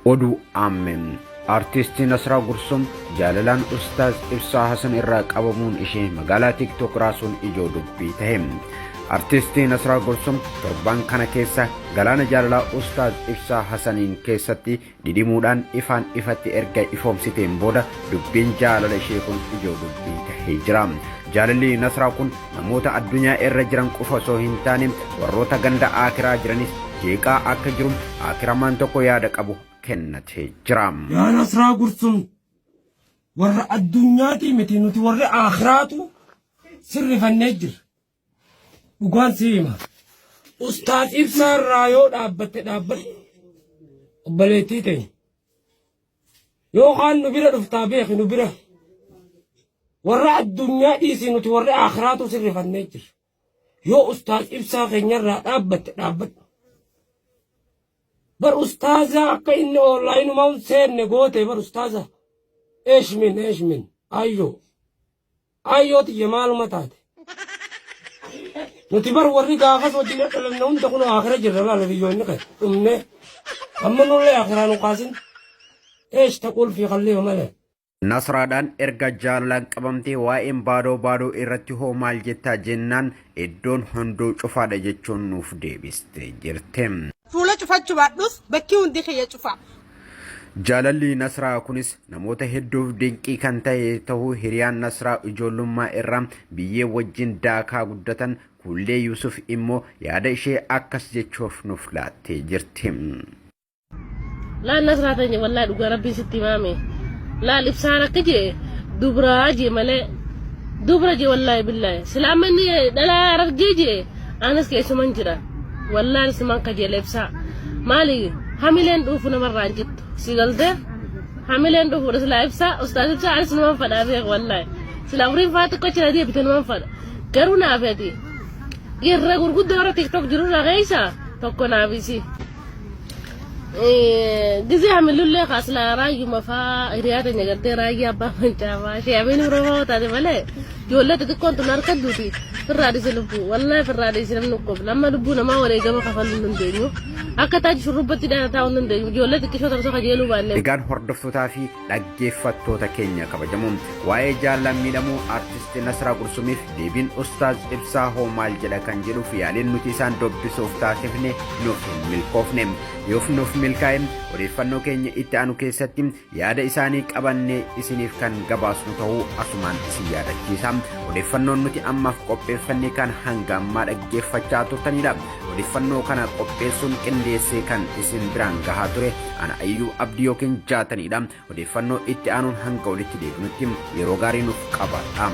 oduu aamen artisti Nasraa Gursum jaalalaan ustaaz Ibsaa Hasan irraa qabamuun ishee magaalaa TikTok raasuun ijoo dubbii ta'e. Artisti Nasraa Gursum torban kana keessa galaana jaalalaa ustaaz Ibsaa Hasaniin keessatti didimuudhaan ifaan ifatti erga ifoomsiteen booda dubbiin jaalala ishee kun ijoo dubbii ta'ee jira. Jaalalli Nasraa kun namoota addunyaa irra jiran qofa osoo hin taane warroota ganda aakiraa jiranis jeeqaa akka jiru aakiramaan tokko yaada qabu kennatee jira. Yaa Nasraa Gursum warra addunyaati miti nuti warra aakiraatu sirrifannee jira. Dhugaan siima ustaaz Ibsaa irraa yoo dhaabbate obbaleettii ta'e yookaan nu bira dhuftaa beeki nu bira warra addunyaa dhiisii nuti warra aakiraatu sirrifannee jira. Yoo ustaaz Ibsaa keenyarraa dhaabbate bar ustaaza akka inni onlaayinuma seenne goote bar ustaaza eeshmin ayyoo tiyya maaluma taate nuti bar warri gaafas wajjin dhalanna hunda kun aakira jirra laala biyyoonni kee dhumne amma nullee aakiraa nu qaasin eesh taqul fi qalliba malee. Nasraadhaan erga jaalalaan qabamtee waa'een baadoo irratti hoo maal jettaa jennaan iddoon hunduu cufaadha jechuun nuuf deebiste jirte. Fuula cufachuu baadhus bakki hundi kiyya cufa. Jaalalli Nasraa kunis namoota hedduuf dinqii kan ta'e ta'uu hiriyaan Nasraa ijoollummaa irraa biyyee wajjin daakaa guddatan Kullee Yusuf immoo yaada ishee akkas jechuuf nuuf laattee jirti. Laan Nasraa ta'e wallahi dhugaa rabbiin sitti himaame. Laal Ibsaan akka jee dubraa jee malee dubra jee wallahi billahi silaamanni dhalaa argee jee anas keessuman jira. Wallahi siman ka jee Ibsaa maali hamileen dhufu namarraan jittu si galte hamileen dhufu sila Ibsaa ustaaz Ibsaa anas naman fadhaa beek wallahi sila uriin faatu ko jira deebite naman fadha garuu naafeti irra gurguddoo irra TikTok jiru irra keessa tokko naafisi. Gizi hamilullee kaasla raayyu mafaa hiriyaata nyagatee raayyu abbaa mancaafaa sheebiin biroo taate malee ijoollee xixiqqoon tun harkadduuti firraa dhise lubbuu wallahi firraa dhise namni qofa lamma lubbuu namaa wareegama kafaluu hin dandeenyu akka taaji shurrubbatti dhaana taa'uu hin dandeenyu ijoollee xiqqishoo tokko kajeeluu baannee. Egaan hordoftootaa fi dhaggeeffattoota keenya kabajamuun waa'ee jaalalaa miidhamuu artisti Nasraa Gursumiif deebiin ustaaz Ibsaa hoo maal jedha kan jedhuuf yaaliin nuti isaan dubbisuuf taasifne nuuf hin milkoofne yoof nuuf milkaa'e odeeffannoo keenya itti aanu keessatti yaada isaanii qabannee isiniif kan gabaasnu ta'uu asumaan isin yaadachiisa. Odeeffannoon nuti ammaaf qopheeffannee kan hanga ammaa dhaggeeffachaa turtanidha. Odeeffannoo kana qopheessuun qindeessee kan isin biraan gahaa ture ana Ayyuu Abdii yookiin Jaatanidha. Odeeffannoo itti aanuun hanga walitti deebinutti yeroo gaarii nuuf qabaadhaa.